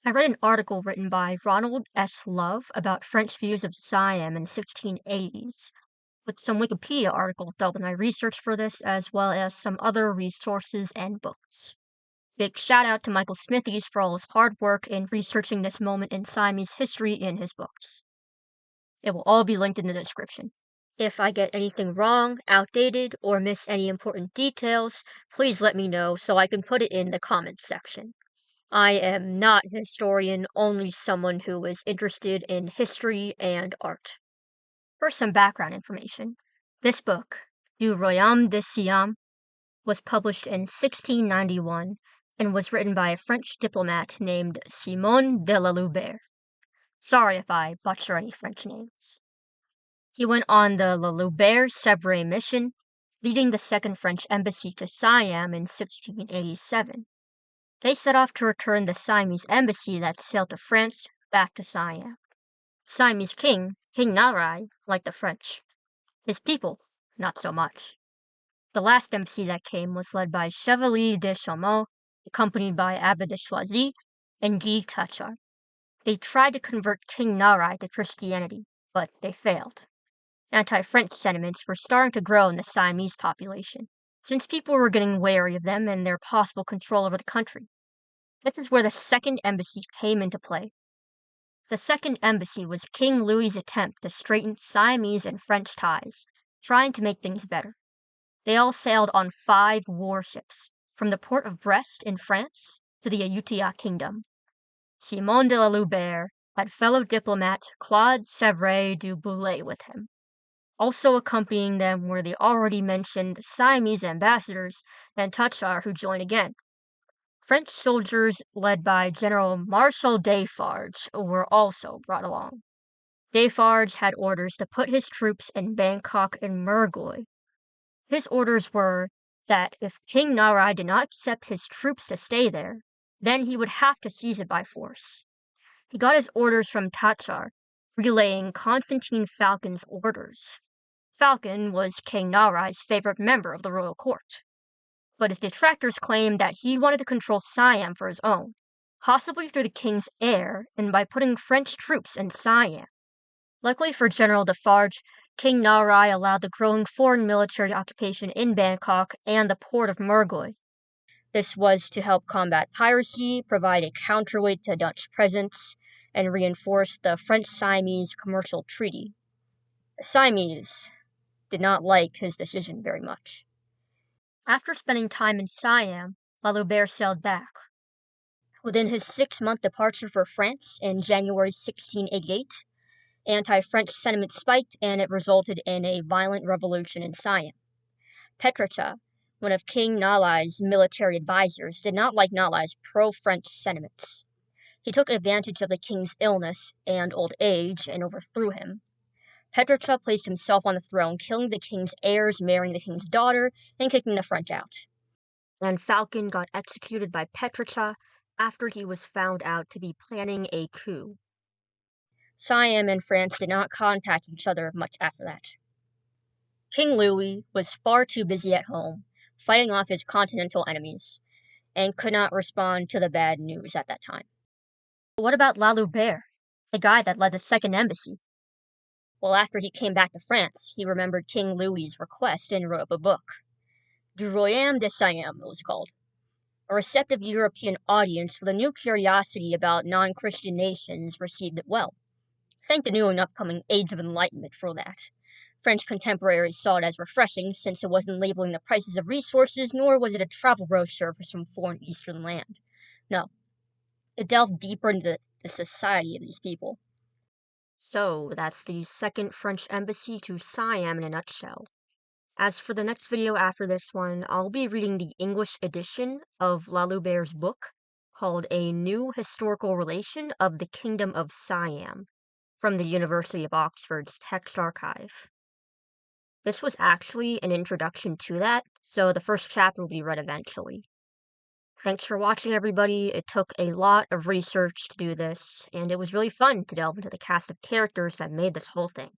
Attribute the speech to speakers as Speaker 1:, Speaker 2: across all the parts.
Speaker 1: I read an article written by Ronald S. Love about French views of Siam in the 1680s, with some Wikipedia articles dealt with my research for this, as well as some other resources and books. Big shout out to Michael Smithies for all his hard work in researching this moment in Siamese history in his books. It will all be linked in the description. If I get anything wrong, outdated, or miss any important details, please let me know so I can put it in the comments section. I am not a historian, only someone who is interested in history and art. For some background information, this book, Du Royaume de Siam, was published in 1691 and was written by a French diplomat named Simon de la Loubère. Sorry if I butcher any French names. He went on the Loubère-Céberet mission, leading the Second French Embassy to Siam in 1687. They set off to return the Siamese embassy that sailed to France back to Siam. Siamese king, King Narai, liked the French. His people, not so much. The last embassy that came was led by Chevalier de Chaumont, accompanied by Abbe de Choisy and Guy Tachard. They tried to convert King Narai to Christianity, but they failed. Anti-French sentiments were starting to grow in the Siamese population, since people were getting wary of them and their possible control over the country. This is where the Second Embassy came into play. The Second Embassy was King Louis's attempt to straighten Siamese and French ties, trying to make things better. They all sailed on 5 warships, from the port of Brest in France to the Ayutthaya Kingdom. Simon de la Loubère had fellow diplomat Claude Sèvres du Boulay with him. Also accompanying them were the already mentioned Siamese ambassadors and Tachard, who joined again. French soldiers led by General Marshal Defarge were also brought along. Defarge had orders to put his troops in Bangkok and Mergui. His orders were that if King Narai did not accept his troops to stay there, then he would have to seize it by force. He got his orders from Tachard, relaying Constantine Falcon's orders. Falcon was King Narai's favorite member of the royal court, but his detractors claimed that he wanted to control Siam for his own, possibly through the king's heir and by putting French troops in Siam. Luckily for General Defarge, King Narai allowed the growing foreign military occupation in Bangkok and the port of Mergui. This was to help combat piracy, provide a counterweight to Dutch presence, and reinforce the French-Siamese commercial treaty. The Siamese did not like his decision very much. After spending time in Siam, La Loubère sailed back. Within his 6-month departure for France in January 1688, anti-French sentiment spiked and it resulted in a violent revolution in Siam. Petrocha, one of King Nalai's military advisors, did not like Nalai's pro-French sentiments. He took advantage of the king's illness and old age and overthrew him. Petrocha placed himself on the throne, killing the king's heirs, marrying the king's daughter, and kicking the French out. And Falcon got executed by Petrocha after he was found out to be planning a coup. Siam and France did not contact each other much after that. King Louis was far too busy at home, fighting off his continental enemies, and could not respond to the bad news at that time. But what about La Loubère, the guy that led the Second Embassy? Well, after he came back to France, he remembered King Louis's request and wrote up a book. Du Royaume de Siam, it was called. A receptive European audience with a new curiosity about non-Christian nations received it well. Thank the new and upcoming Age of Enlightenment for that. French contemporaries saw it as refreshing since it wasn't labeling the prices of resources, nor was it a travel brochure for some foreign eastern land. No, it delved deeper into the society of these people. So, that's the Second French Embassy to Siam in a nutshell. As for the next video after this one, I'll be reading the English edition of La Loubère's book, called A New Historical Relation of the Kingdom of Siam, from the University of Oxford's text archive. This was actually an introduction to that, so the first chapter will be read eventually. Thanks for watching, everybody. It took a lot of research to do this, and it was really fun to delve into the cast of characters that made this whole thing.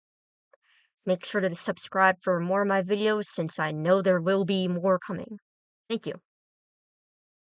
Speaker 1: Make sure to subscribe for more of my videos, since I know there will be more coming. Thank you.